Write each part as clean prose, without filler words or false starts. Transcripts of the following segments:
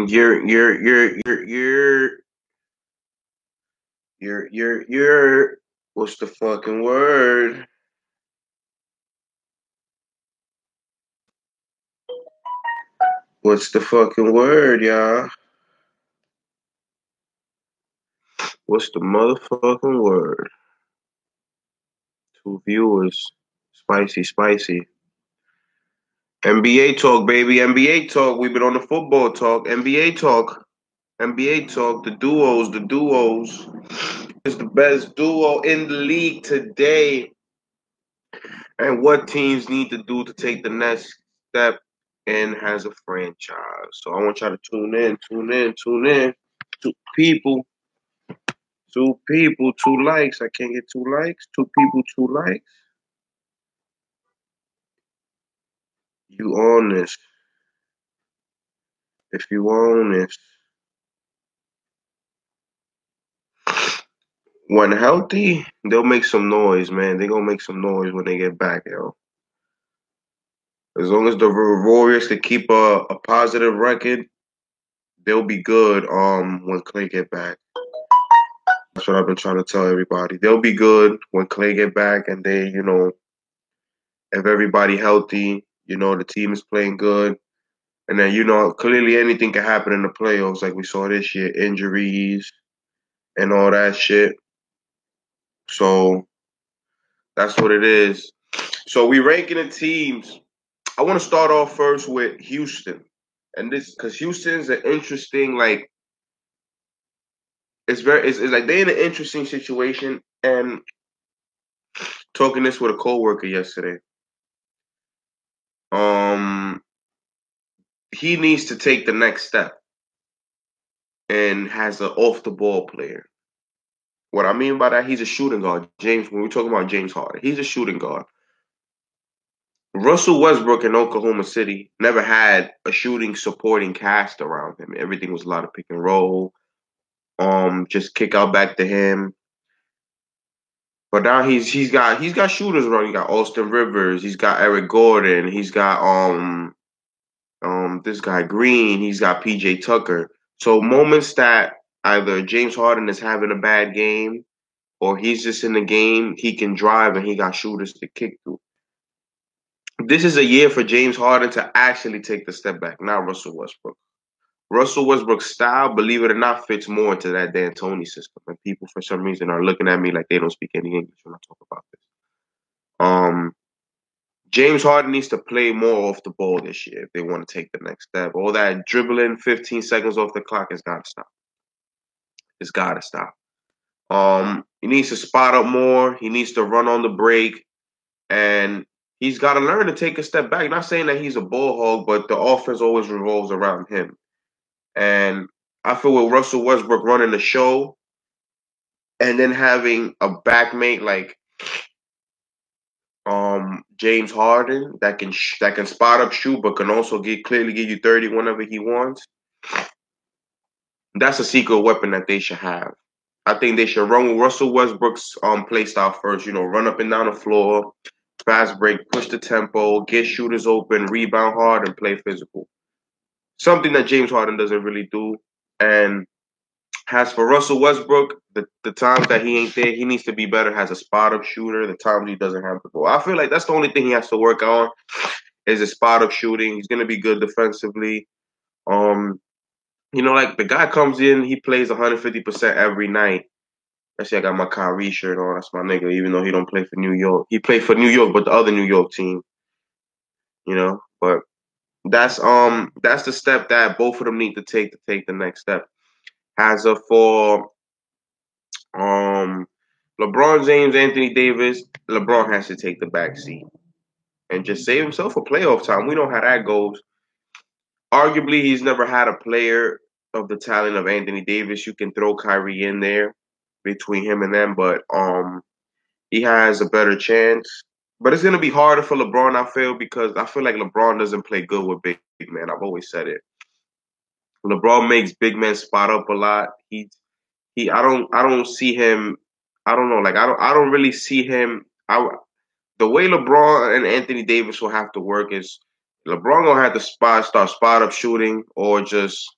You're you're what's the fucking word? What's the fucking word, y'all? What's the motherfucking word? Two viewers. Spicy, spicy. NBA talk, baby. NBA talk. We've been on the football talk. NBA talk. NBA talk. The duos. The duos. Is the best duo in the league today. And what teams need to do to take the next step and has a franchise. So I want y'all to tune in. Two people, two people, two likes. I can't get two likes. Two people, two likes. You own this. If you own this. When healthy, they'll make some noise, man. They're gonna make some noise when they get back, yo. As long as the Warriors can keep a positive record, they'll be good when Clay get back. That's what I've been trying to tell everybody. They'll be good when Clay get back and they, if everybody healthy, the team is playing good. And then, clearly anything can happen in the playoffs like we saw this year, injuries and all that shit. So that's what it is. So we ranking the teams. I want to start off first with Houston. And this because Houston's an interesting, like it's like they're in an interesting situation. And talking this with a coworker yesterday. Um he needs to take the next step and has an off the ball player. What I mean by that, he's a shooting guard. When we're talking about James Harden, he's a shooting guard. Russell Westbrook in Oklahoma City never had a shooting supporting cast around him. Everything was a lot of pick and roll, just kick out back to him. But now he's got shooters around. He got Austin Rivers, he's got Eric Gordon, he's got this guy Green, he's got PJ Tucker. So moments that either James Harden is having a bad game or he's just in the game, he can drive and he got shooters to kick through. This is a year for James Harden to actually take the step back, not Russell Westbrook. Russell Westbrook's style, believe it or not, fits more into that D'Antoni system. And people, for some reason, are looking at me like they don't speak any English when I talk about this. James Harden needs to play more off the ball this year if they want to take the next step. All that dribbling 15 seconds off the clock has got to stop. It's got to stop. He needs to spot up more. He needs to run on the break. And he's got to learn to take a step back. Not saying that he's a ball hog, but the offense always revolves around him. And I feel with Russell Westbrook running the show and then having a backmate like James Harden that can spot up, shoot, but can also clearly give you 30 whenever he wants. That's a secret weapon that they should have. I think they should run with Russell Westbrook's play style first. Run up and down the floor, fast break, push the tempo, get shooters open, rebound hard, and play physical. Something that James Harden doesn't really do. And as for Russell Westbrook, the times that he ain't there, he needs to be better as a spot up shooter. The times he doesn't have the ball, I feel like that's the only thing he has to work on is a spot up shooting. He's gonna be good defensively. Like the guy comes in, he plays 150% every night. Actually, I got my Kyrie shirt on. That's my nigga. Even though he don't play for New York, he played for New York, but the other New York team. But that's the step that both of them need to take the next step. As a for LeBron James, Anthony Davis, LeBron has to take the back seat and just save himself for playoff time. We know how that goes. Arguably, he's never had a player of the talent of Anthony Davis. You can throw Kyrie in there between him and them, but he has a better chance. But it's gonna be harder for LeBron, I feel, because I feel like LeBron doesn't play good with big men. I've always said it. LeBron makes big men spot up a lot. I don't see him. I don't know. Like I don't really see him. The way LeBron and Anthony Davis will have to work is LeBron gonna have to start spot up shooting or just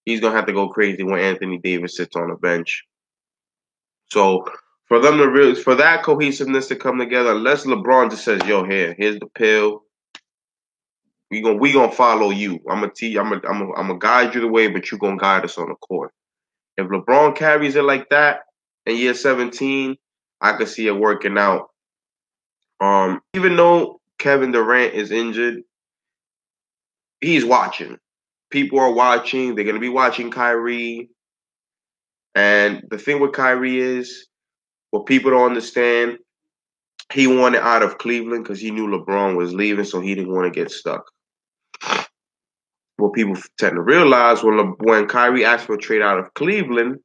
he's gonna have to go crazy when Anthony Davis sits on the bench. So for them to really, for that cohesiveness to come together, unless LeBron just says, "Yo, here's the pill. We gonna follow you. I'm gonna teach. I'm gonna guide you the way, but you gonna guide us on the court." If LeBron carries it like that in year 17, I could see it working out. Even though Kevin Durant is injured, he's watching. People are watching. They're gonna be watching Kyrie. And the thing with Kyrie is, what people don't understand, he wanted out of Cleveland because he knew LeBron was leaving, so he didn't want to get stuck. What people tend to realize when Kyrie asked for a trade out of Cleveland,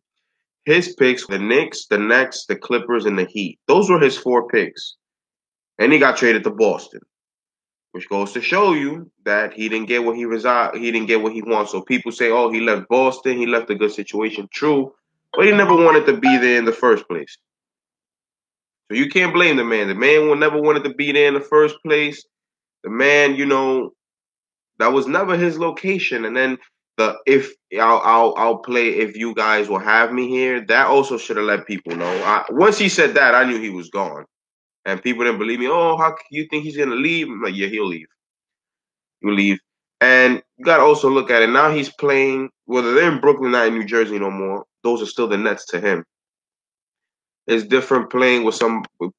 his picks were the Knicks, the Nets, the Clippers, and the Heat. Those were his 4 picks. And he got traded to Boston, which goes to show you that he didn't get what he didn't get what he wants. So people say, "Oh, he left Boston, he left a good situation." True, but he never wanted to be there in the first place. So you can't blame the man. The man will never wanted to be there in the first place. The man, that was never his location. And then if I'll play if you guys will have me here. That also should have let people know. Once he said that, I knew he was gone. And people didn't believe me. "Oh, how you think he's gonna leave?" I'm like, "Yeah, he'll leave. He'll leave." And you gotta also look at it. Now he's playing, whether they're in Brooklyn, not in New Jersey no more. Those are still the Nets to him. It's different playing with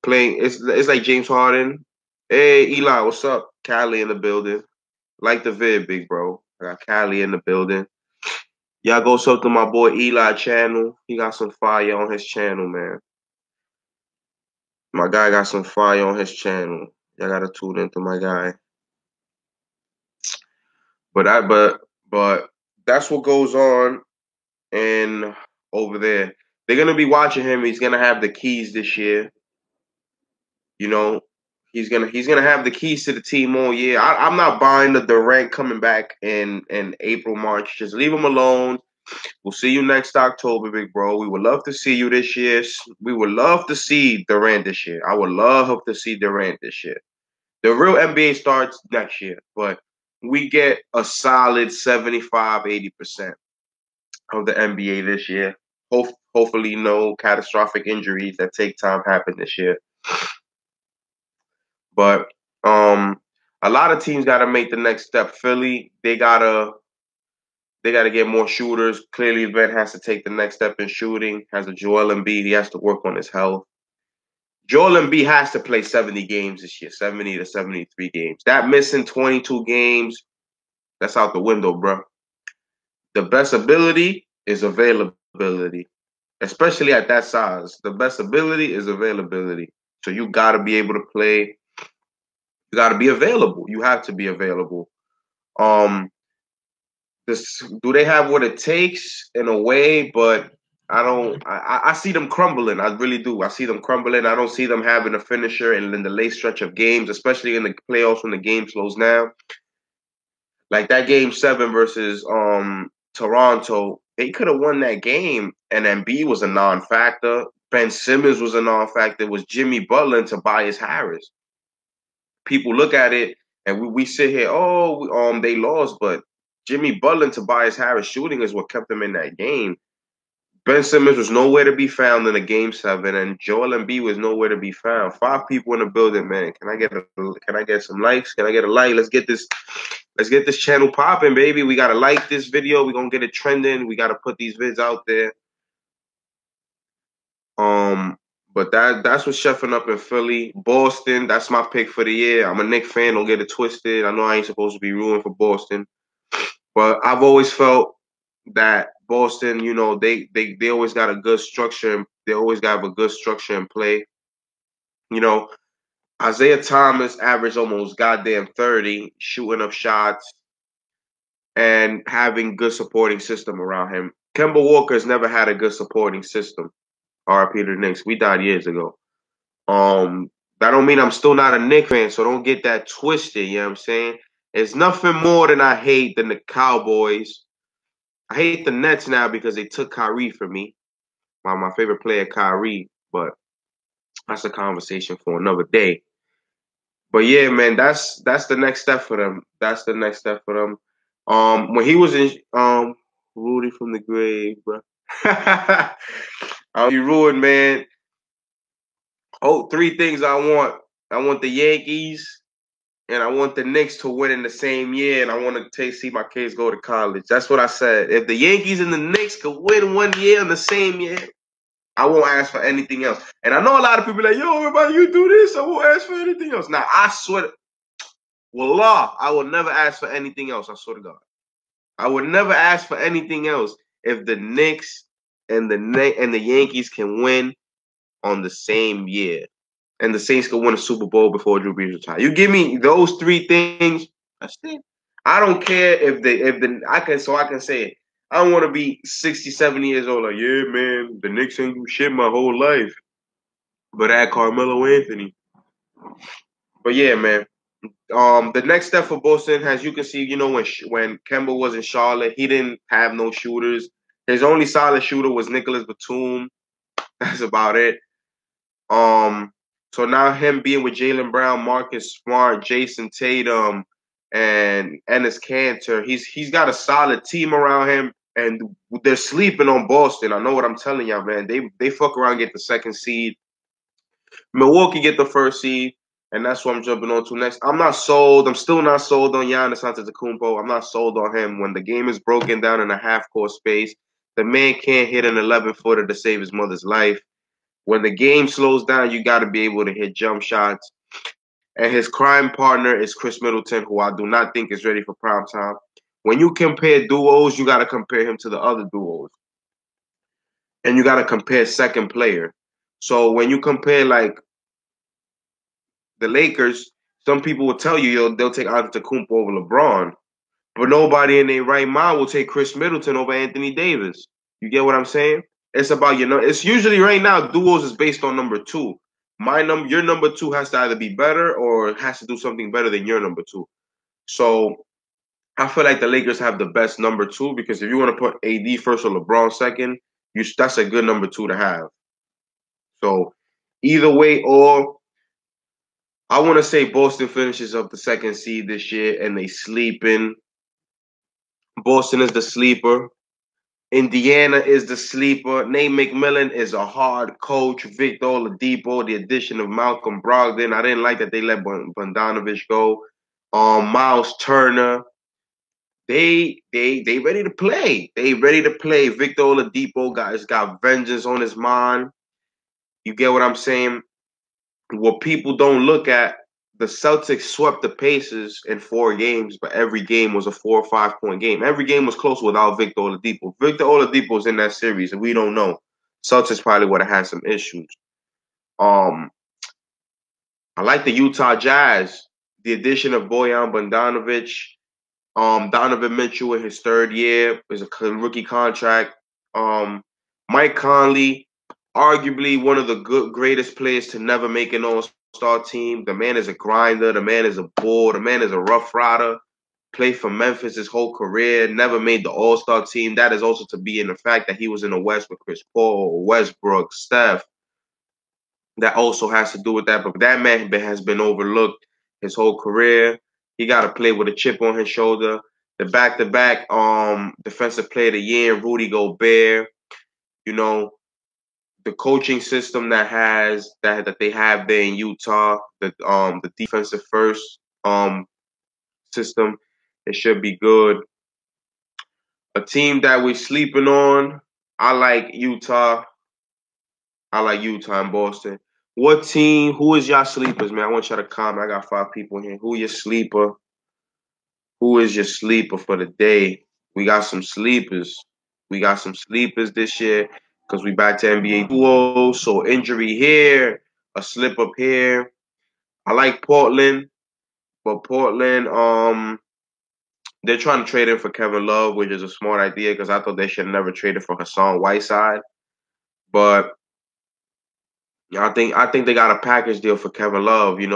playing. It's like James Harden. Hey, Eli, what's up? Cali in the building. Like the vid, big bro. I got Cali in the building. Y'all go sub to my boy Eli channel. He got some fire on his channel, man. My guy got some fire on his channel. Y'all gotta tune into my guy. But that's what goes on and over there. They're gonna be watching him. He's gonna have the keys this year. You know, he's gonna have the keys to the team all year. I'm not buying the Durant coming back in April, March. Just leave him alone. We'll see you next October, big bro. We would love to see you this year. We would love to see Durant this year. I would love to see Durant this year. The real NBA starts next year, but we get a solid 75, 80% of the NBA this year. Hopefully no catastrophic injuries that take time happen this year. But a lot of teams got to make the next step. Philly, they gotta get more shooters. Clearly, Van has to take the next step in shooting. Has a Joel Embiid, he has to work on his health. Joel Embiid has to play 70 games this year, 70 to 73 games. That missing 22 games, that's out the window, bro. The best ability is availability, especially at that size. The best ability is availability. So you got to be able to play. You got to be available. You have to be available. Do they have what it takes in a way? But I don't. I see them crumbling. I really do. I see them crumbling. I don't see them having a finisher in the late stretch of games, especially in the playoffs when the game slows down. Like that game 7 versus Toronto, they could have won that game, and Embiid was a non-factor. Ben Simmons was a non-factor. It was Jimmy Butler and Tobias Harris. People look at it and we sit here, they lost, but Jimmy Butler and Tobias Harris shooting is what kept them in that game. Ben Simmons was nowhere to be found in a game 7, and Joel Embiid was nowhere to be found. 5 people in the building, man. Can I get some likes? Can I get a like? Let's get this channel popping, baby. We gotta like this video. We're gonna get it trending. We gotta put these vids out there. But that's what's chefing up in Philly. Boston, that's my pick for the year. I'm a Knicks fan, don't get it twisted. I know I ain't supposed to be rooting for Boston. But I've always felt that Boston, they always got a good structure. They always got a good structure in play. Isaiah Thomas averaged almost goddamn 30, shooting up shots and having good supporting system around him. Kemba Walker's never had a good supporting system. R.I.P. to the Knicks. We died years ago. That don't mean I'm still not a Knicks fan, so don't get that twisted, you know what I'm saying? There's nothing more than I hate than the Cowboys. I hate the Nets now because they took Kyrie from me. My favorite player, Kyrie, but that's a conversation for another day. But yeah, man, that's the next step for them. That's the next step for them. When he was in Rudy from the grave, bro. I'll be ruined, man. Oh, three things I want. I want the Yankees, and I want the Knicks to win in the same year, and I want to see my kids go to college. That's what I said. If the Yankees and the Knicks could win 1 year in the same year, I won't ask for anything else. And I know a lot of people are like, yo, everybody, you do this, I won't ask for anything else. Now, I swear, wallah, I will never ask for anything else. I swear to God. I would never ask for anything else if the Knicks and the Yankees can win on the same year, and the Saints could win a Super Bowl before Drew Brees retires. You give me those three things, that's it. I don't care if I can say it. I don't want to be 60, 70 years old. Like, yeah, man, the Knicks ain't do shit my whole life, but I had Carmelo Anthony. But yeah, man. The next step for Boston, as you can see, when Kemba was in Charlotte, he didn't have no shooters. His only solid shooter was Nicholas Batum. That's about it. So now him being with Jaylen Brown, Marcus Smart, Jason Tatum, and Enes Kanter, he's got a solid team around him, and they're sleeping on Boston. I know what I'm telling y'all, man. They fuck around, get the second seed. Milwaukee get the first seed, and that's what I'm jumping on to next. I'm not sold. I'm still not sold on Giannis Antetokounmpo. I'm not sold on him. When the game is broken down in a half-court space, the man can't hit an 11-footer to save his mother's life. When the game slows down, you got to be able to hit jump shots. And his crime partner is Chris Middleton, who I do not think is ready for prime time. When you compare duos, you got to compare him to the other duos. And you got to compare second player. So when you compare like the Lakers, some people will tell you they'll take Antetokounmpo over LeBron, but nobody in their right mind will take Chris Middleton over Anthony Davis. You get what I'm saying? It's about It's usually right now duos is based on number two. Your number two has to either be better or has to do something better than your number two. So I feel like the Lakers have the best number two because if you want to put AD first or LeBron second, that's a good number two to have. So either way, or I want to say Boston finishes up the second seed this year and they sleeping. Boston is the sleeper. Indiana is the sleeper. Nate McMillan is a hard coach. Victor Oladipo, the addition of Malcolm Brogdon. I didn't like that they let Bogdanovich go. Miles Turner. They ready to play. They ready to play. Victor Oladipo got vengeance on his mind. You get what I'm saying? What people don't look at, the Celtics swept the Pacers in 4 games, but every game was a 4 or 5 point game. Every game was close without Victor Oladipo. Victor Oladipo's in that series, and we don't know. Celtics probably would have had some issues. I like the Utah Jazz. The addition of Bojan Bogdanovic, Donovan Mitchell in his third year is a rookie contract. Mike Conley, arguably one of the greatest players to never make an All-Star team. The man is a grinder. The man is a bull. The man is a rough rider. Played for Memphis his whole career. Never made the All-Star team. That is also to be in the fact that he was in the West with Chris Paul, Westbrook, Steph. That also has to do with that. But that man has been overlooked his whole career. He got to play with a chip on his shoulder. The back-to-back defensive player of the year, Rudy Gobert. You know, the coaching system that they have there in Utah, the defensive first system, it should be good. A team that we're sleeping on, I like Utah. I like Utah and Boston. What team? Who is y'all sleepers, man? I want y'all to comment. I got 5 people here. Who your sleeper? Who is your sleeper for the day? We got some sleepers. We got some sleepers this year because we back to NBA duos. So injury here, a slip up here. I like Portland, but Portland, they're trying to trade him for Kevin Love, which is a smart idea because I thought they should have never traded for Hassan Whiteside. But I think they got a package deal for Kevin Love. You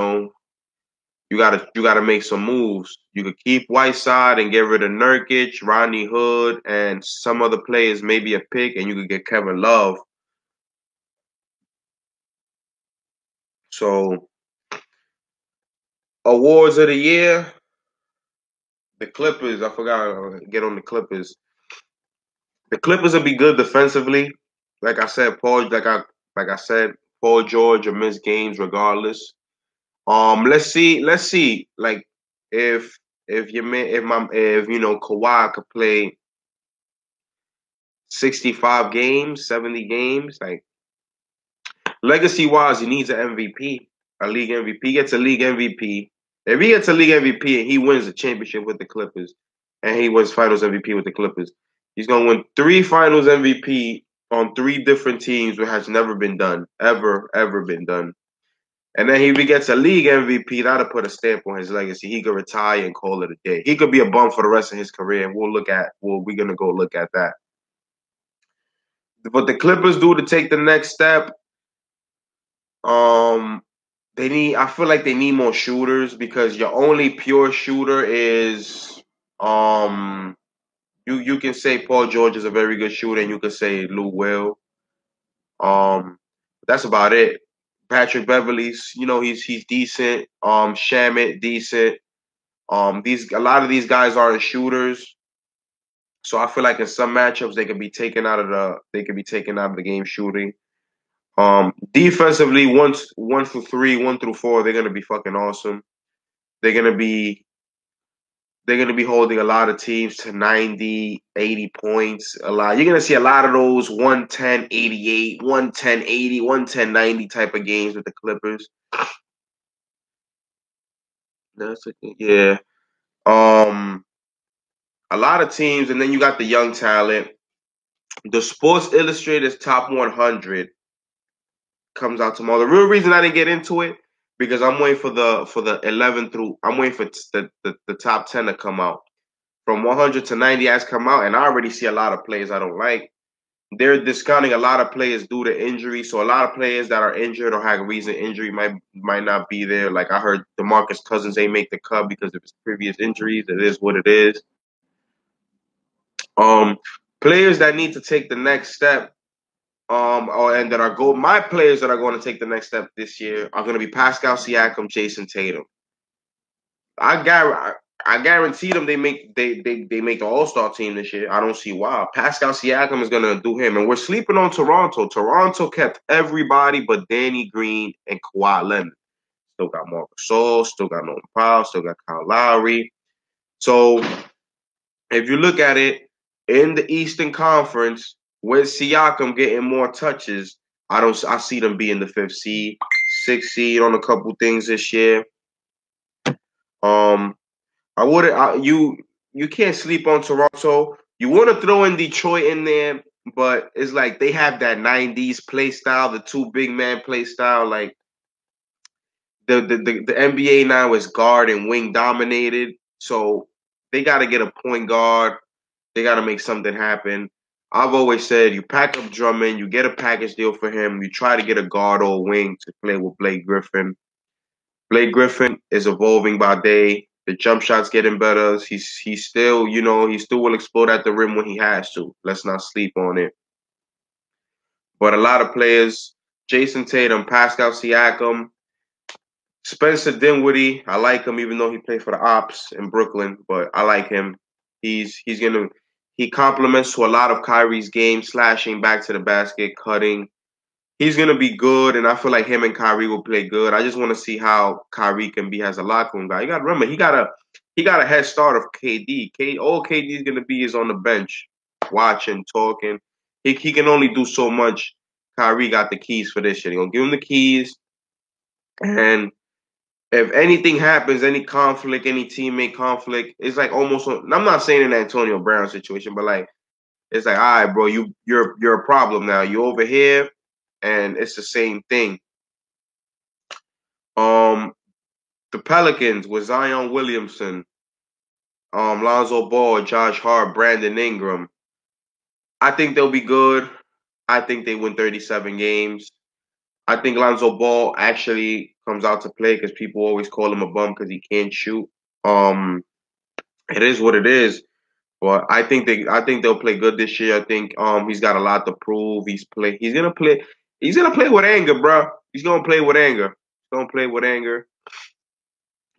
gotta make some moves. You could keep Whiteside and get rid of Nurkic, Rodney Hood, and some other players, maybe a pick, and you could get Kevin Love. So awards of the year, the Clippers. I forgot to get on the Clippers. The Clippers will be good defensively. Like I said, Paul George will miss games regardless. Let's see. Like if if Kawhi could play 65 games, 70 games, like legacy wise, he needs an MVP, a league MVP. He gets a league MVP. If he gets a league MVP and he wins the championship with the Clippers, and he wins Finals MVP with the Clippers, he's gonna win 3 Finals MVP on 3 different teams, which has never been done, ever been done. And then if he gets a league MVP, that'll put a stamp on his legacy. He could retire and call it a day. He could be a bum for the rest of his career. And we're gonna go look at that. What the Clippers do to take the next step, um, I feel like they need more shooters because your only pure shooter is you can say Paul George is a very good shooter and you can say Lou Will. That's about it. Patrick Beverly's, he's decent. Shamit decent. A lot of these guys aren't shooters, so I feel like in some matchups they can be taken out of the game shooting. Defensively, one through three, 1 through 4, they're gonna be fucking awesome. They're gonna be holding a lot of teams to 90, 80 points. A lot. You're gonna see a lot of those 110, 88, 110, 80, 110, 90 type of games with the Clippers. Yeah. A lot of teams, and then you got the young talent. The Sports Illustrated's top 100 comes out tomorrow. The real reason I didn't get into it because I'm waiting for the 11 through. I'm waiting for the top 10 to come out. From 100 to 90 has come out, and I already see a lot of players I don't like. They're discounting a lot of players due to injury. So a lot of players that are injured or have recent injury might not be there. Like I heard DeMarcus Cousins ain't make the cut because of his previous injuries. It is what it is. Um, Players that need to take the next step, and that are my players that are going to take the next step this year are going to be Pascal Siakam, Jason Tatum. I guarantee them they make the All-Star team this year. I don't see why. Pascal Siakam is gonna do him, and we're sleeping on Toronto. Toronto kept everybody but Danny Green and Kawhi Leonard. Still got Marc Gasol, still got Norman Powell, still got Kyle Lowry. So if you look at it in the Eastern Conference, with Siakam getting more touches, I see them being the 5th seed, 6th seed on a couple things this year. I wouldn't. You can't sleep on Toronto. You want to throw in Detroit in there, but it's like they have that '90s play style, the two big man play style. Like the NBA now is guard and wing dominated, so they got to get a point guard. They got to make something happen. I've always said you pack up Drummond, you get a package deal for him, you try to get a guard or a wing to play with Blake Griffin. Blake Griffin is evolving by day. The jump shot's getting better. He's still, he still will explode at the rim when he has to. Let's not sleep on it. But a lot of players, Jason Tatum, Pascal Siakam, Spencer Dinwiddie, I like him even though he played for the Ops in Brooklyn, but I like him. He complements to a lot of Kyrie's game, slashing back to the basket, cutting. He's gonna be good, and I feel like him and Kyrie will play good. I just want to see how Kyrie can be as a locker room guy. You got to remember, he got a head start of KD. All KD is gonna be is on the bench, watching, talking. He can only do so much. Kyrie got the keys for this shit. He gonna give him the keys, and if anything happens, any conflict, any teammate conflict, it's like almost. I'm not saying an Antonio Brown situation, but like it's like, all right, bro, you're a problem now. You over here. And it's the same thing. The Pelicans with Zion Williamson, Lonzo Ball, Josh Hart, Brandon Ingram. I think they'll be good. I think they win 37 games. I think Lonzo Ball actually comes out to play because people always call him a bum because he can't shoot. It is what it is. But I think they'll play good this year. I think he's got a lot to prove. He's gonna play with anger, bro. He's gonna play with anger.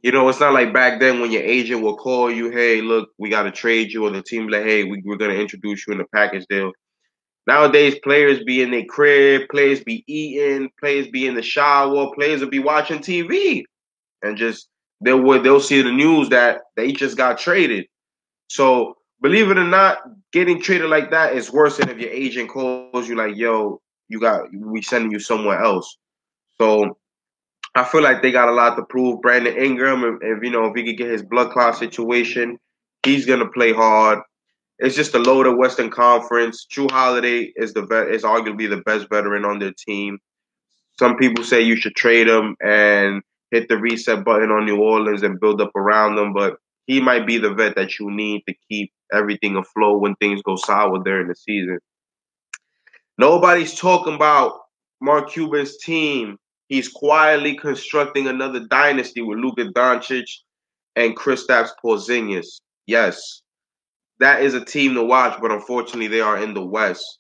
You know, it's not like back then when your agent will call you, hey, look, we got to trade you, or the team like, hey, we're going to introduce you in a package deal. Nowadays, players be in their crib, players be eating, players be in the shower, players will be watching TV, and just they'll see the news that they just got traded. So believe it or not, getting traded like that is worse than if your agent calls you like, yo, we sending you somewhere else. So I feel like they got a lot to prove. Brandon Ingram, if he could get his blood clot situation, he's gonna play hard. It's just a loaded Western Conference. Drew Holiday is arguably the best veteran on their team. Some people say you should trade him and hit the reset button on New Orleans and build up around them, but he might be the vet that you need to keep everything afloat when things go sour during the season. Nobody's talking about Mark Cuban's team. He's quietly constructing another dynasty with Luka Doncic and Kristaps Porzingis. Yes, that is a team to watch, but unfortunately, they are in the West.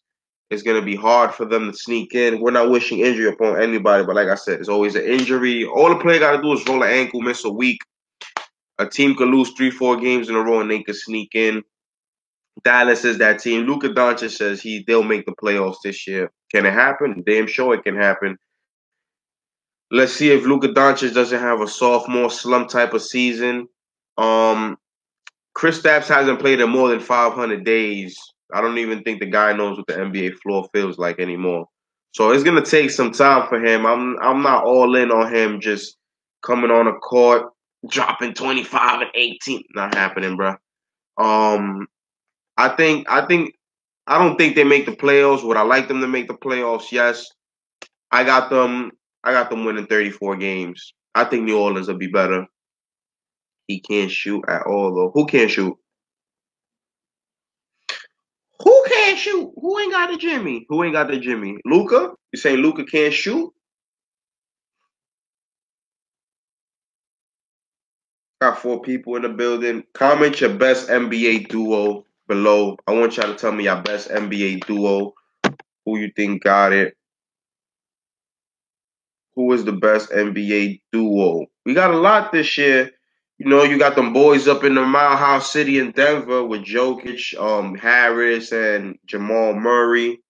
It's going to be hard for them to sneak in. We're not wishing injury upon anybody, but like I said, it's always an injury. All the player got to do is roll an ankle, miss a week. A team could lose 3-4 games in a row and they could sneak in. Dallas is that team. Luka Doncic says they'll make the playoffs this year. Can it happen? Damn sure it can happen. Let's see if Luka Doncic doesn't have a sophomore slump type of season. Kristaps hasn't played in more than 500 days. I don't even think the guy knows what the NBA floor feels like anymore. So it's gonna take some time for him. I'm not all in on him just coming on a court, dropping 25 and 18. Not happening, bro. I don't think they make the playoffs. Would I like them to make the playoffs? Yes. I got them. I got them winning 34 games. I think New Orleans will be better. He can't shoot at all, though. Who can't shoot? Who can't shoot? Who ain't got the Jimmy? Who ain't got the Jimmy? Luka? You saying Luka can't shoot? Got 4 people in the building. Comment your best NBA duo below. I want y'all to tell me your best NBA duo. Who you think got it? Who is the best NBA duo? We got a lot this year. You know, you got them boys up in the Mile House City in Denver with Jokic, Harris, and Jamal Murray.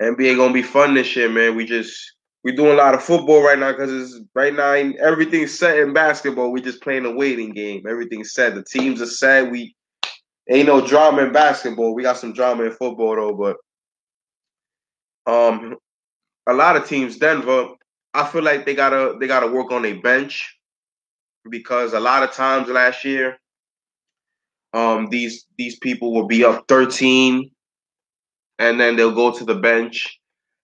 NBA gonna be fun this year, man. We doing a lot of football right now because right now everything's set in basketball. We just playing a waiting game. Everything's set. The teams are set. We ain't no drama in basketball. We got some drama in football though, but a lot of teams, Denver, I feel like they gotta work on a bench because a lot of times last year, these people will be up 13 and then they'll go to the bench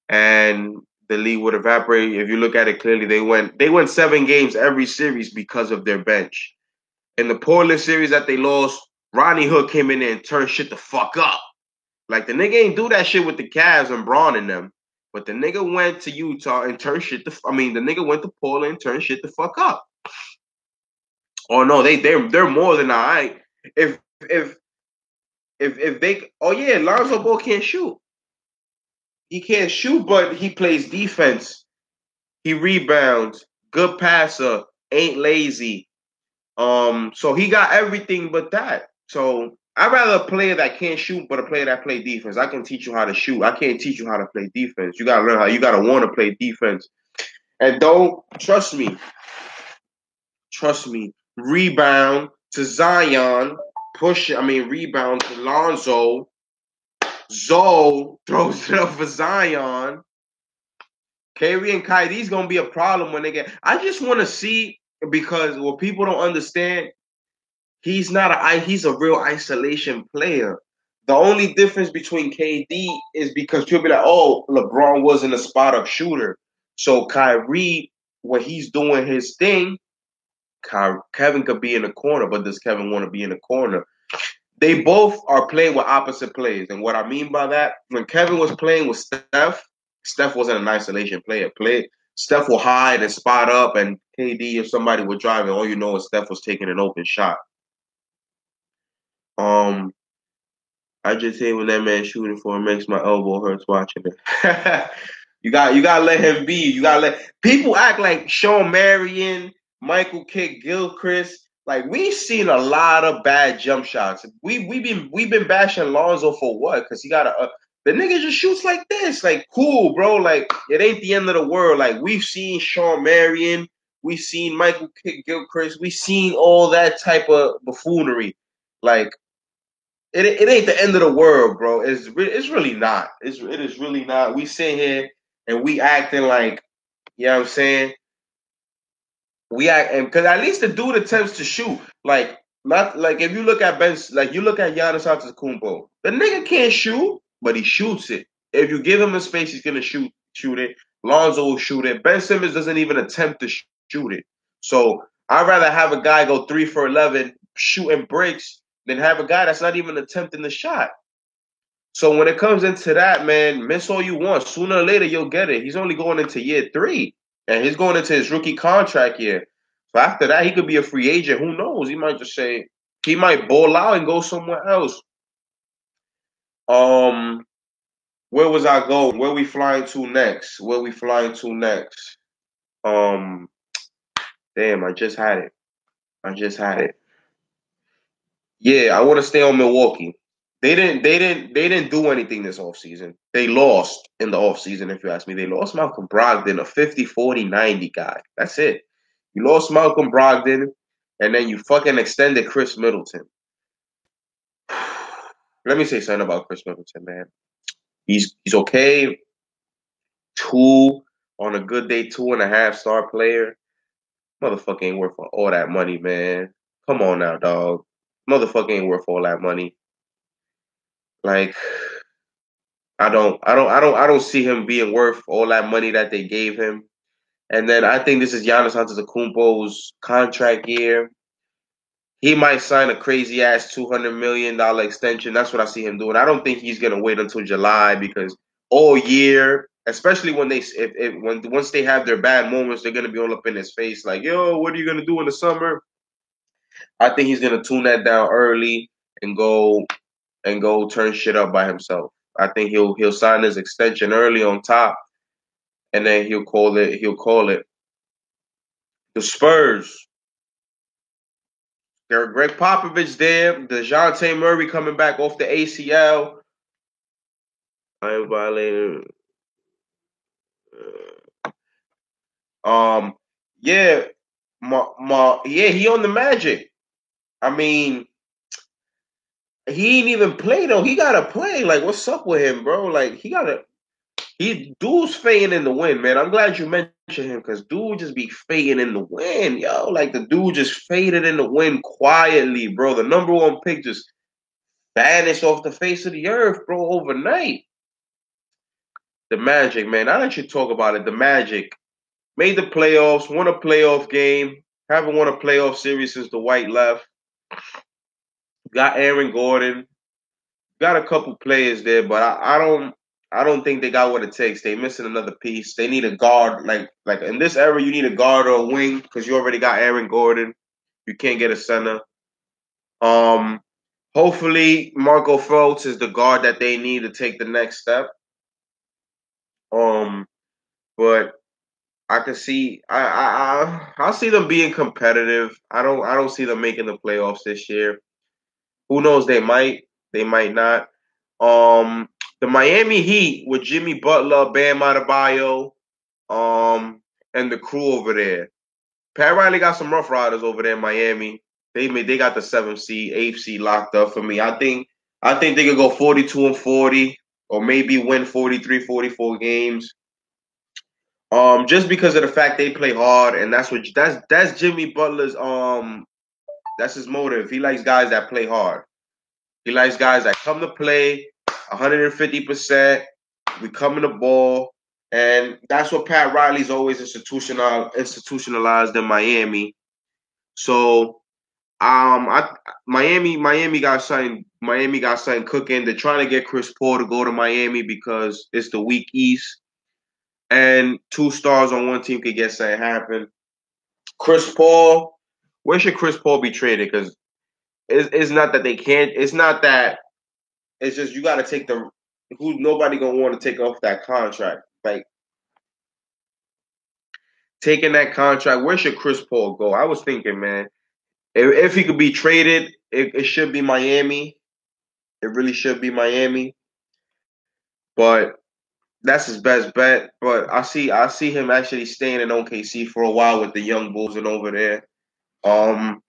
and the league would evaporate. If you look at it clearly, they went 7 games every series because of their bench. In the Portland series that they lost, Rodney Hood came in there and turned shit the fuck up. Like the nigga ain't do that shit with the Cavs and Braun and them. But the nigga went to Utah and turned shit the nigga went to Portland and turned shit the fuck up. Oh no, they're more than all right. If they Lonzo Ball can't shoot. He can't shoot, but he plays defense. He rebounds, good passer, ain't lazy. So he got everything but that. So I'd rather a player that can't shoot, but a player that play defense. I can teach you how to shoot. I can't teach you how to play defense. You gotta learn how. You gotta want to play defense. And don't trust me. Trust me. Rebound to Zion. Rebound to Lonzo. Zoe throws it up for Zion. Kyrie and Kyrie's gonna be a problem when they get. I just want to see because what people don't understand, he's a real isolation player. The only difference between KD is because people be like, oh, LeBron wasn't a spot up shooter. So Kyrie, when he's doing his thing, Kevin could be in the corner, but does Kevin want to be in the corner? They both are playing with opposite plays. And what I mean by that, when Kevin was playing with Steph wasn't an isolation player. Steph will hide and spot up, and KD, if somebody was driving, all you know is Steph was taking an open shot. I just hate when that man shooting for him makes my elbow hurts watching it. You gotta let him be. You gotta let people act like Sean Marion, Michael Kidd-Gilchrist. Like, we've seen a lot of bad jump shots. We've been bashing Lonzo for what? Because he got the nigga just shoots like this. Like, cool, bro. Like, it ain't the end of the world. Like, we've seen Shawn Marion. We've seen Michael Kidd-Gilchrist. We've seen all that type of buffoonery. Like, it ain't the end of the world, bro. It's really not. It is really not. We sit here and we acting like, you know what I'm saying? We act, and because at least the dude attempts to shoot. Like, not like if you look at you look at Giannis Antetokounmpo, the nigga can't shoot, but he shoots it. If you give him a space, he's gonna shoot it. Lonzo will shoot it. Ben Simmons doesn't even attempt to shoot it. So I'd rather have a guy go 3 for 11 shooting bricks than have a guy that's not even attempting the shot. So when it comes into that, man, miss all you want. Sooner or later, you'll get it. He's only going into year 3, and he's going into his rookie contract year. So after that, he could be a free agent. Who knows? He might just say he might ball out and go somewhere else. Where was I going? Where we flying to next? Damn, I just had it. Yeah, I want to stay on Milwaukee. They didn't do anything this offseason. They lost in the offseason, if you ask me. They lost Malcolm Brogdon, a 50-40-90 guy. That's it. You lost Malcolm Brogdon, and then you fucking extended Chris Middleton. Let me say something about Chris Middleton, man. He's okay. 2 on a good day, 2.5 star player. Motherfucker ain't worth all that money, man. Come on now, dog. Motherfucker ain't worth all that money. Like, I don't see him being worth all that money that they gave him. And then I think this is Giannis Antetokounmpo's contract year. He might sign a crazy ass $200 million extension. That's what I see him doing. I don't think he's gonna wait until July because all year, especially when once they have their bad moments, they're gonna be all up in his face like, yo, what are you gonna do in the summer? I think he's gonna tune that down early and go turn shit up by himself. I think he'll sign his extension early on top, and then he'll call it the Spurs. There, Greg Popovich there, DeJounte Murray coming back off the ACL. I am violating. Yeah, he on the Magic. I mean, he ain't even play though. He gotta play. Like, what's up with him, bro? Like, dude's fading in the wind, man. I'm glad you mentioned him because dude just be fading in the wind, yo. Like, the dude just faded in the wind quietly, bro. The number 1 pick just vanished off the face of the earth, bro, overnight. The Magic, man. I'll let you talk about it. The Magic made the playoffs, won a playoff game, haven't won a playoff series since the White left. Got Aaron Gordon, got a couple players there, but I don't think they got what it takes. They missing another piece. They need a guard. Like in this era, you need a guard or a wing because you already got Aaron Gordon. You can't get a center. Hopefully Marco Fultz is the guard that they need to take the next step. But I can see I'll see them being competitive. I don't see them making the playoffs this year. Who knows? They might not. The Miami Heat with Jimmy Butler, Bam Adebayo, and the crew over there. Pat Riley got some Rough Riders over there in Miami. They got the 7th seed, 8th seed locked up for me. I think they could go 42-40 or maybe win 43, 44 games. Just because of the fact they play hard, and that's Jimmy Butler's that's his motive. He likes guys that play hard. He likes guys that come to play 150%. We come in the ball, and that's what Pat Riley's always institutionalized in Miami. So, Miami got something cooking. They're trying to get Chris Paul to go to Miami because it's the weak East, and 2 stars on one team could get something happen. Chris Paul, where should Chris Paul be traded? Because it's not that they can't. It's not that. It's just you got to take nobody gonna want to take off that contract. Like, taking that contract. Where should Chris Paul go? I was thinking, man, if he could be traded, it should be Miami. It really should be Miami. But that's his best bet. But I see him actually staying in OKC for a while with the young Bulls and over there. Um,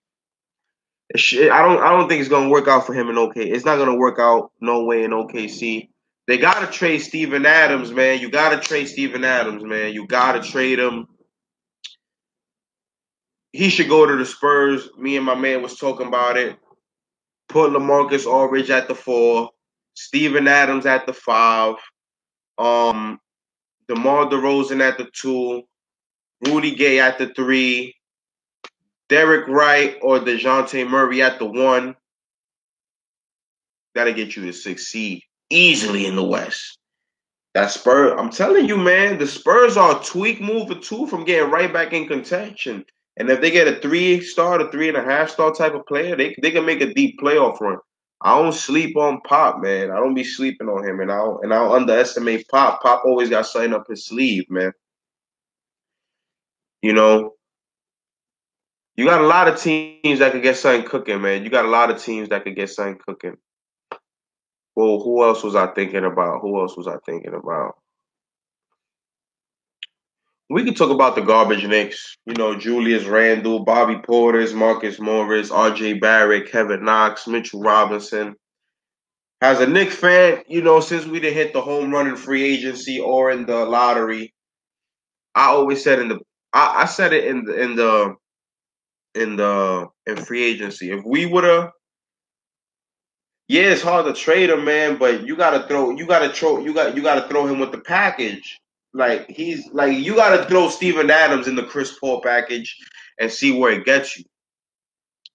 I don't think it's gonna work out for him in OK. It's not gonna work out no way in OKC. They gotta trade Steven Adams, man. You gotta trade Steven Adams, man. You gotta trade him. He should go to the Spurs. Me and my man was talking about it. Put LaMarcus Aldridge at the 4, Steven Adams at the 5, um, DeMar DeRozan at the 2, Rudy Gay at the 3, Derek Wright or DeJounte Murray at the 1. That'll get you the 6th seed easily in the West. That Spurs, I'm telling you, man, the Spurs are a tweak move or two from getting right back in contention. And if they get a 3-star to 3.5-star type of player, they can make a deep playoff run. I don't sleep on Pop, man. I don't be sleeping on him, and I'll underestimate Pop. Pop always got something up his sleeve, man. You know, you got a lot of teams that could get something cooking, man. You got a lot of teams that could get something cooking. Well, who else was I thinking about? Who else was I thinking about? We could talk about the garbage Knicks. You know, Julius Randle, Bobby Portis, Marcus Morris, R.J. Barrett, Kevin Knox, Mitchell Robinson. As a Knicks fan, you know, since we didn't hit the home run in free agency or in the lottery, I always said I said it in free agency. If we would have, yeah, it's hard to trade him, man, but you gotta throw him with the package. Like you gotta throw Steven Adams in the Chris Paul package and see where it gets you.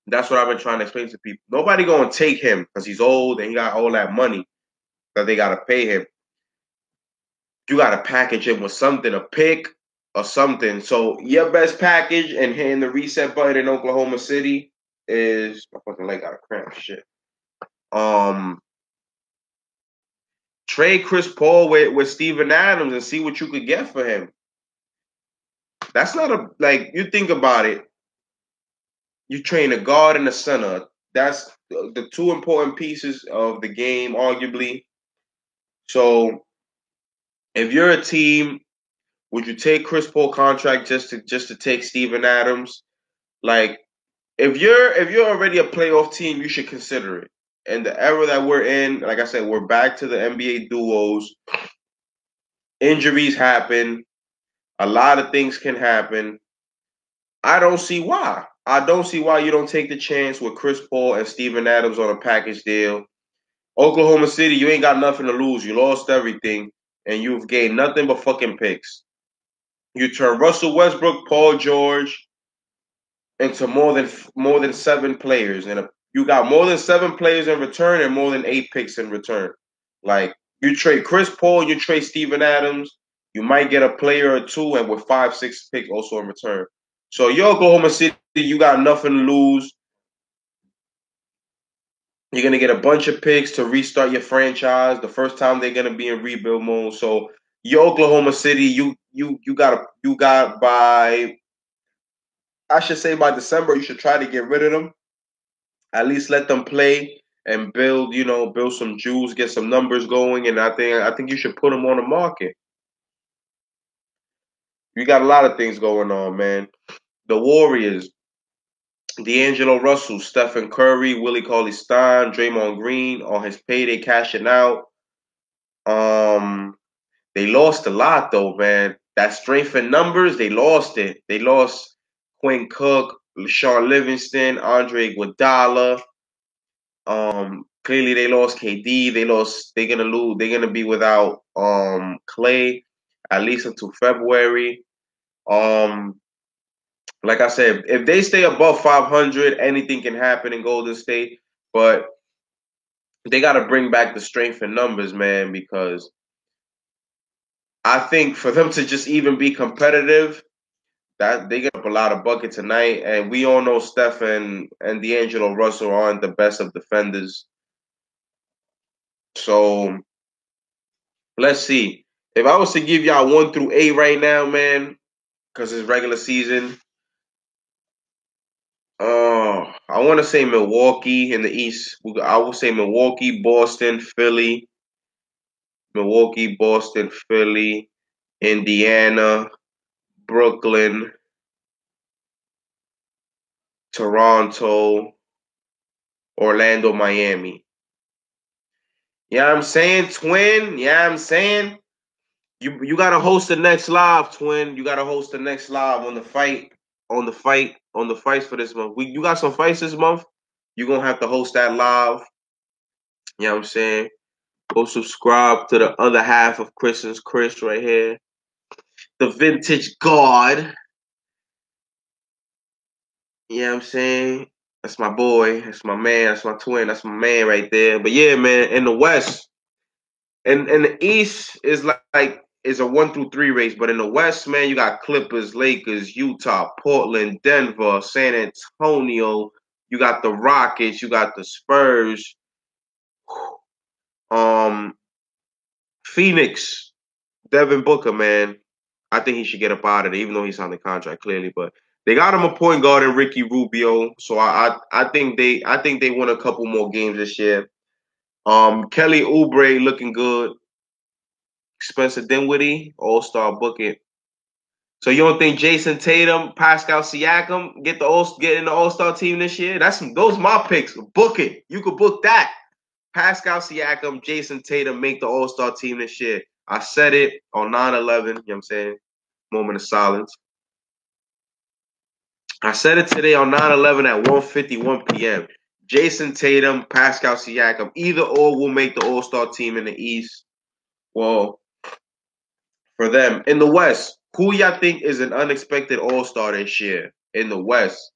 That's what I've been trying to explain to people. Nobody gonna take him because he's old and he got all that money that they gotta pay him. You gotta package him with something, a pick or something. So your best package and hitting the reset button in Oklahoma City is my fucking leg got a cramp. Shit. Trade Chris Paul with Steven Adams and see what you could get for him. That's not you think about it. You train a guard and a center. That's the two important pieces of the game, arguably. So if you're a team, would you take Chris Paul contract just to take Steven Adams? Like if you're already a playoff team, you should consider it. And the era that we're in, like I said, we're back to the NBA duos. Injuries happen. A lot of things can happen. I don't see why. I don't see why you don't take the chance with Chris Paul and Steven Adams on a package deal. Oklahoma City, you ain't got nothing to lose. You lost everything, and you've gained nothing but fucking picks. You turn Russell Westbrook, Paul George into more than 7 players, and you got more than 7 players in return and more than 8 picks in return. Like you trade Chris Paul, you trade Steven Adams, you might get a player or two, and with 5, 6 picks also in return. So you're Oklahoma City, you got nothing to lose. You're gonna get a bunch of picks to restart your franchise. The first time they're gonna be in rebuild mode. So you're Oklahoma City, you got by I should say by December you should try to get rid of them. At least let them play and build, build some juice, get some numbers going, and I think you should put them on the market. You got a lot of things going on, man. The Warriors, D'Angelo Russell, Stephen Curry, Willie Cauley-Stein, Draymond Green on his payday cashing out. They lost a lot though, man. That strength in numbers, they lost it. They lost Quinn Cook, Sean Livingston, Andre Iguodala. Clearly they lost KD. They're gonna lose. They're gonna be without Clay at least until February. Um, like I said, if they stay above 500, anything can happen in Golden State. But they got to bring back the strength in numbers, man, because I think for them to just even be competitive, that they get up a lot of bucket tonight. And we all know Steph and D'Angelo Russell aren't the best of defenders. So let's see. If I was to give y'all 1 through 8 right now, man, because it's regular season. I want to say Milwaukee in the East. I will say Milwaukee, Boston, Philly, Milwaukee, Boston, Philly, Indiana, Brooklyn, Toronto, Orlando, Miami. Yeah, I'm saying, twin. Yeah, I'm saying. You gotta host the next live, twin. You gotta host the next live on the fight, on the fights for this month. You got some fights this month. You're gonna have to host that live. You know what I'm saying? Go subscribe to the other half of Christian's Chris right here. The vintage god. You know what I'm saying? That's my boy. That's my man. That's my twin. That's my man right there. But yeah, man, in the West, and the East is like is a 1 through 3 race, but in the West, man, you got Clippers, Lakers, Utah, Portland, Denver, San Antonio. You got the Rockets. You got the Spurs. Um, Phoenix, Devin Booker, man. I think he should get up out of there, even though he signed the contract clearly. But they got him a point guard in Ricky Rubio, so I think they won a couple more games this year. Kelly Oubre looking good. Spencer Dinwiddie, All-Star bucket. So you don't think Jason Tatum, Pascal Siakam get in the All-Star team this year? Those my picks. Book it. You could book that. Pascal Siakam, Jason Tatum make the All-Star team this year. I said it on 9/11, you know what I'm saying? Moment of silence. I said it today on 9/11 at 1:51 p.m. Jason Tatum, Pascal Siakam, either or will make the All-Star team in the East. Well, for them. In the West, who y'all think is an unexpected All-Star this year in the West?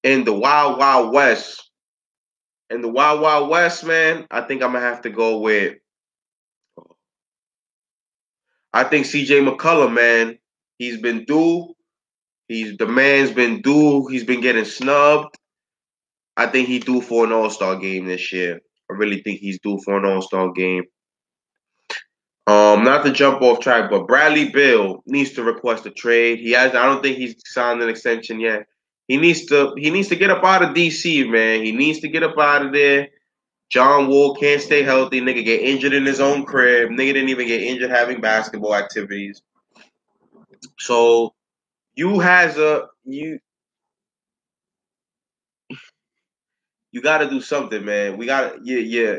In the Wild Wild West. In the Wild Wild West, man, I think I'm gonna have to go with I think CJ McCollum, man. He's been due. The man's been due. He's been getting snubbed. I think he's due for an All-Star game this year. I really think he's due for an All-Star game. Not to jump off track, but Bradley Beal needs to request a trade. I don't think he's signed an extension yet. He needs to get up out of DC, man. He needs to get up out of there. John Wall can't stay healthy. Nigga get injured in his own crib. Nigga didn't even get injured having basketball activities. So you got to do something, man. We got to yeah.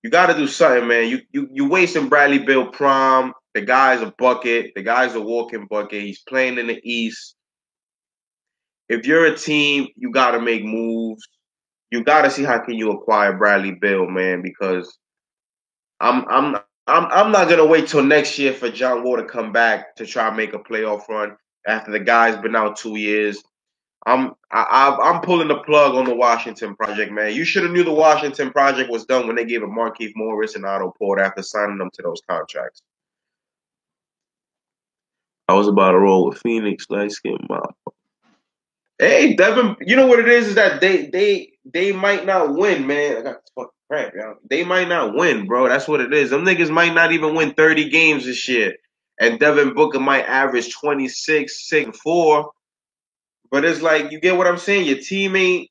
You got to do something, man. You wasting Bradley Beal prime. The guy's a bucket. The guy's a walking bucket. He's playing in the East. If you're a team, you got to make moves. You got to see how can you acquire Bradley Beal, man, because I'm I'm I'm not gonna wait till next year for John Wall to come back to try and make a playoff run after the guy's been out 2 years. I'm pulling the plug on the Washington project, man. You should have knew the Washington project was done when they gave a Markieff Morris and Otto Porter after signing them to those contracts. I was about to roll with Phoenix, light skin mouth. Hey, Devin, you know what it is that they might not win, man. I got this fucking crap, y'all. They might not win, bro. That's what it is. Them niggas might not even win 30 games this year. And Devin Booker might average 26, 6, and 4. But it's like you get what I'm saying. Your teammate,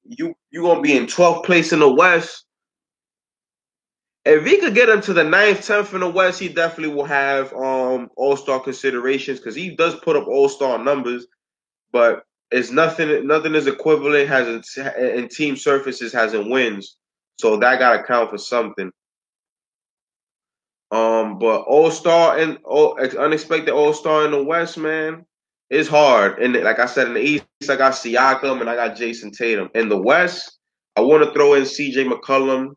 you gonna be in 12th place in the West. If he could get into the 9th, 10th in the West, he definitely will have All-Star considerations because he does put up All-Star numbers. But it's nothing is equivalent has in team surfaces has in wins. So that gotta count for something. But All-Star and unexpected All-Star in the West, man, it's hard. And like I said, in the East, I got Siakam and I got Jason Tatum. In the West, I want to throw in CJ McCollum.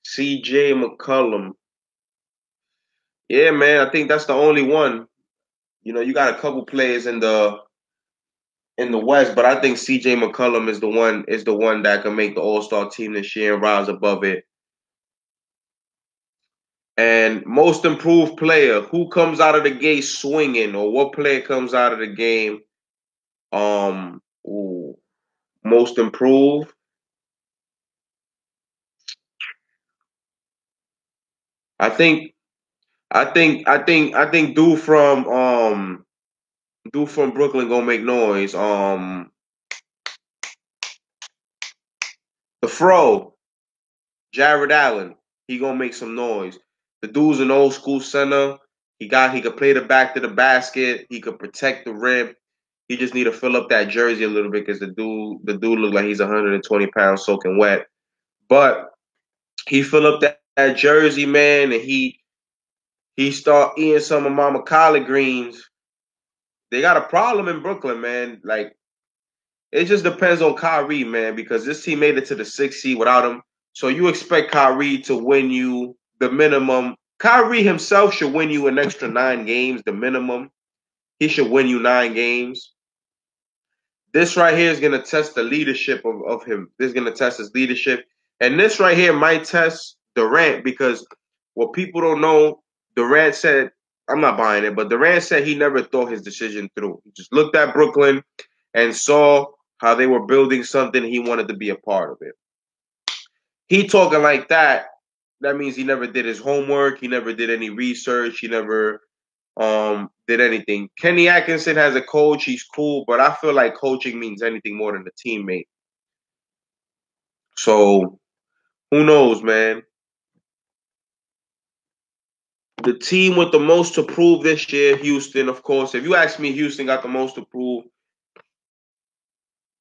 CJ McCollum. Yeah, man, I think that's the only one. You know, you got a couple players in the West, but I think CJ McCollum is the one that can make the All-Star team this year and rise above it. And most improved player, who comes out of the gate swinging, or what player comes out of the game ooh, most improved? I think I think dude from Brooklyn gonna make noise. The Fro, Jared Allen, he gonna make some noise. The dude's an old school center. He could play the back to the basket. He could protect the rim. He just need to fill up that jersey a little bit because the dude look like he's 120 pounds soaking wet. But he fill up that jersey, man, and he start eating some of Mama collard greens. They got a problem in Brooklyn, man. Like it just depends on Kyrie, man, because this team made it to the 6th seed without him. So you expect Kyrie to win you the minimum. Kyrie himself should win you an extra 9 games, the minimum. He should win you 9 games. This right here is going to test the leadership of him. This is going to test his leadership. And this right here might test Durant because what people don't know, Durant said, I'm not buying it, but Durant said he never thought his decision through. He just looked at Brooklyn and saw how they were building something. He wanted to be a part of it. He talking like that. That means he never did his homework. He never did any research. He never did anything. Kenny Atkinson has a coach. He's cool, but I feel like coaching means anything more than a teammate. So who knows, man? The team with the most to prove this year, Houston, of course. If you ask me, Houston got the most to prove.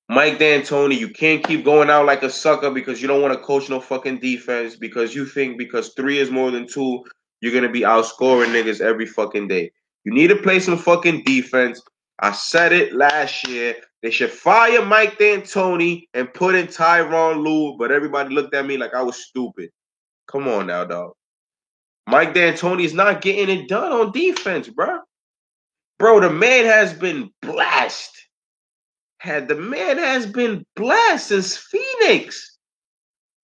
Mike D'Antoni, you can't keep going out like a sucker because you don't want to coach no fucking defense because you think because 3 is more than 2, you're going to be outscoring niggas every fucking day. You need to play some fucking defense. I said it last year. They should fire Mike D'Antoni and put in Tyronn Lue, but everybody looked at me like I was stupid. Come on now, dog. Mike D'Antoni's not getting it done on defense, bro. Bro, the man has been blessed. The man has been blessed since Phoenix.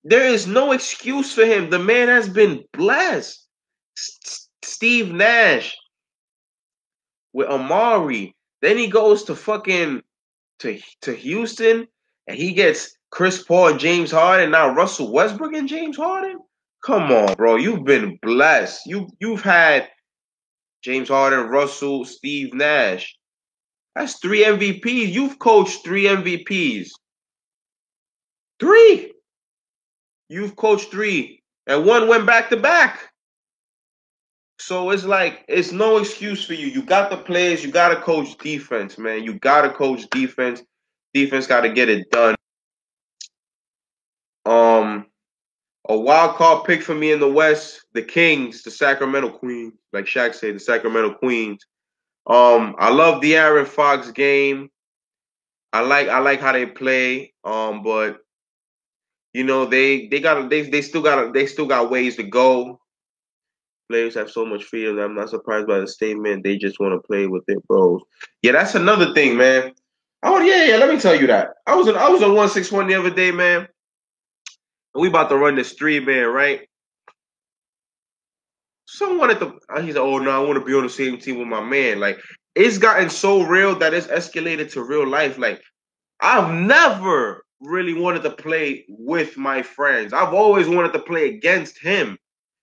There is no excuse for him. The man has been blessed. Steve Nash with Amari. Then he goes to fucking to Houston and he gets Chris Paul and James Harden. Now Russell Westbrook and James Harden. Come on, bro. You've been blessed. You've had James Harden, Russell, Steve Nash. That's 3 MVPs. You've coached 3 MVPs. 3. You've coached 3. And 1 went back to back. So it's like, it's no excuse for you. You got the players. You got to coach defense, man. You got to coach defense. Defense got to get it done. A wild card pick for me in the West, the Kings, the Sacramento Queens. Like Shaq said, the Sacramento Queens. I love the De'Aaron Fox game. I like how they play. But you know they still got ways to go. Players have so much fear that I'm not surprised by the statement. They just want to play with their bros. Yeah, that's another thing, man. Oh yeah. Let me tell you that. I was on 161 the other day, man. And we about to run this 3-man, right? Someone wanted to. He said, "Oh no, I want to be on the same team with my man." Like it's gotten so real that it's escalated to real life. Like I've never really wanted to play with my friends. I've always wanted to play against him.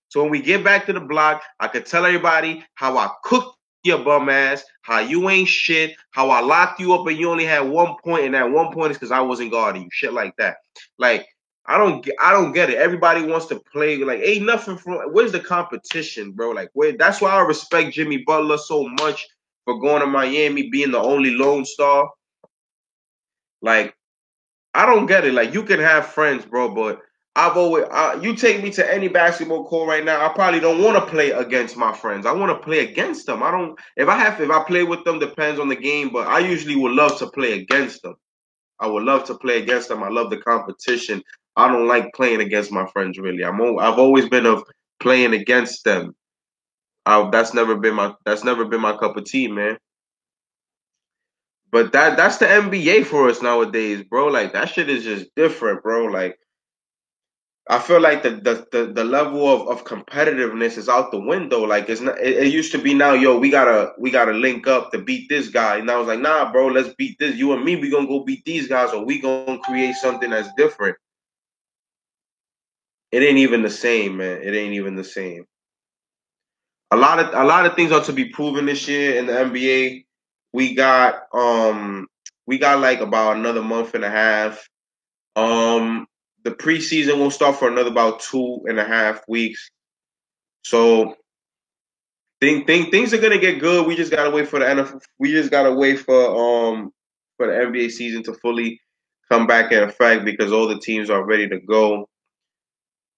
So when we get back to the block, I could tell everybody how I cooked your bum ass, how you ain't shit, how I locked you up and you only had 1 point, and that 1 point is because I wasn't guarding you. Shit like that. Like I don't get it. Everybody wants to play. Like ain't nothing from. Where's the competition, bro? Like that's why I respect Jimmy Butler so much for going to Miami, being the only Lone Star. Like I don't get it. Like you can have friends, bro, but you take me to any basketball court right now, I probably don't want to play against my friends. I want to play against them. I don't. If I play with them, depends on the game, but I usually would love to play against them. I would love to play against them. I love the competition. I don't like playing against my friends really. I've always been of playing against them. That's never been my cup of tea, man. But that's the NBA for us nowadays, bro. Like that shit is just different, bro. Like I feel like the level of competitiveness is out the window. Like it's not. It used to be now, yo, we gotta link up to beat this guy. And I was like, nah, bro, let's beat this. You and me, we gonna go beat these guys, or we gonna create something that's different. It ain't even the same, man. It ain't even the same. a lot of things are to be proven this year in the NBA. We got like about another month and a half. The preseason will start for another about 2.5 weeks. So things are gonna get good. We just gotta wait for the NFL. We just gotta wait for the NBA season to fully come back in effect because all the teams are ready to go.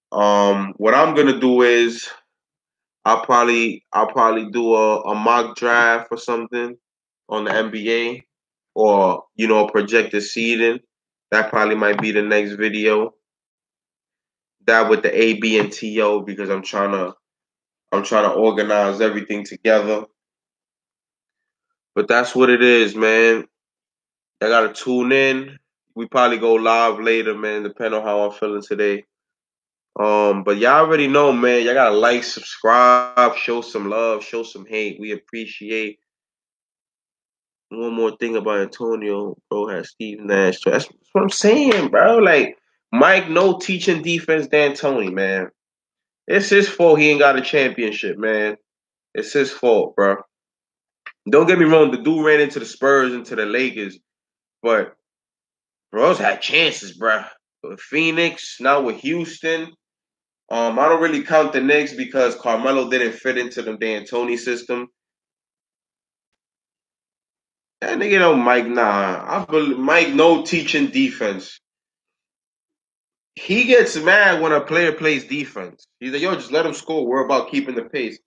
What I'm gonna do is I'll probably do a mock draft or something on the NBA or projected seeding. That probably might be the next video. That with the A, B, and TO because I'm trying to organize everything together. But that's what it is, man. I gotta tune in. We probably go live later, man, depending on how I'm feeling today. But y'all already know, man. Y'all gotta like, subscribe, show some love, show some hate. We appreciate. One more thing about Antonio, bro, has Steve Nash. So that's what I'm saying, bro. Like Mike, no teaching defense, D'Antoni, man. It's his fault he ain't got a championship, man. It's his fault, bro. Don't get me wrong, the dude ran into the Spurs, into the Lakers, but bros had chances, bro. With Phoenix, now with Houston. I don't really count the Knicks because Carmelo didn't fit into the D'Antoni system. That nigga know Mike, nah. I believe Mike no teaching defense. He gets mad when a player plays defense. He's like, yo, just let him score. We're about keeping the pace.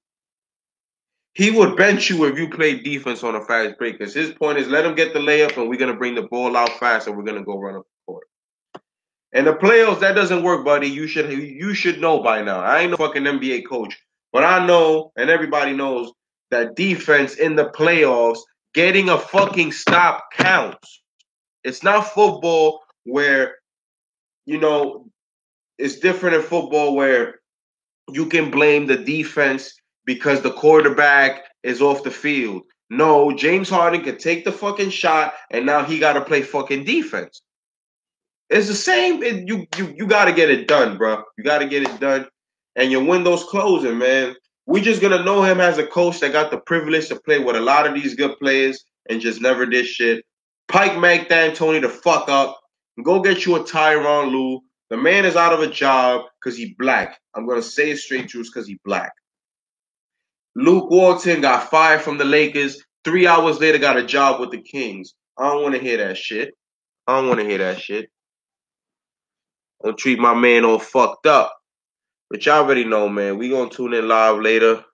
He would bench you if you played defense on a fast break. Because his point is let him get the layup and we're gonna bring the ball out fast and we're gonna go run up the court. And the playoffs, that doesn't work, buddy. You should know by now. I ain't no fucking NBA coach. But I know, and everybody knows, that defense in the playoffs, getting a fucking stop counts. It's not football where, it's different in football where you can blame the defense because the quarterback is off the field. No, James Harden could take the fucking shot and now he got to play fucking defense. It's the same. You got to get it done, bro. You got to get it done. And your window's closing, man. We just going to know him as a coach that got the privilege to play with a lot of these good players and just never did shit. Pike Mike D'Antoni the fuck up. Go get you a Tyronn Lue. The man is out of a job because he black. I'm going to say it straight to you because he black. Luke Walton got fired from the Lakers. 3 hours later got a job with the Kings. I don't want to hear that shit. Don't treat my man all fucked up. But y'all already know, man. We gonna tune in live later.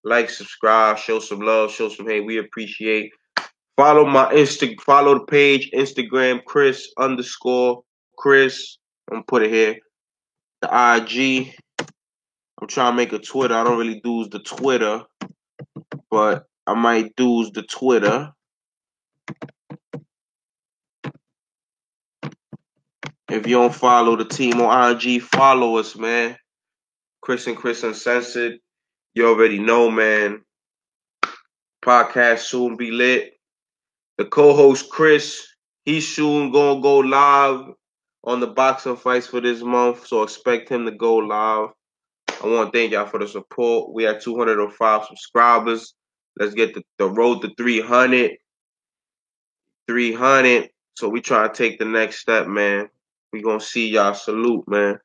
Like, subscribe, show some love, show some hate. We appreciate. Follow the page, Instagram, Chris_Chris. I'm gonna put it here. The IG. I'm trying to make a Twitter. I don't really do the Twitter, but I might do the Twitter. If you don't follow the team on IG, follow us, man. Chris and Chris Uncensored. You already know, man. Podcast soon be lit. The co-host Chris, he's soon gonna go live on the boxing fights for this month, so expect him to go live. I want to thank y'all for the support. We have 205 subscribers. Let's get the road to 300. 300. So we try to take the next step, man. We gonna see y'all. Salute, man.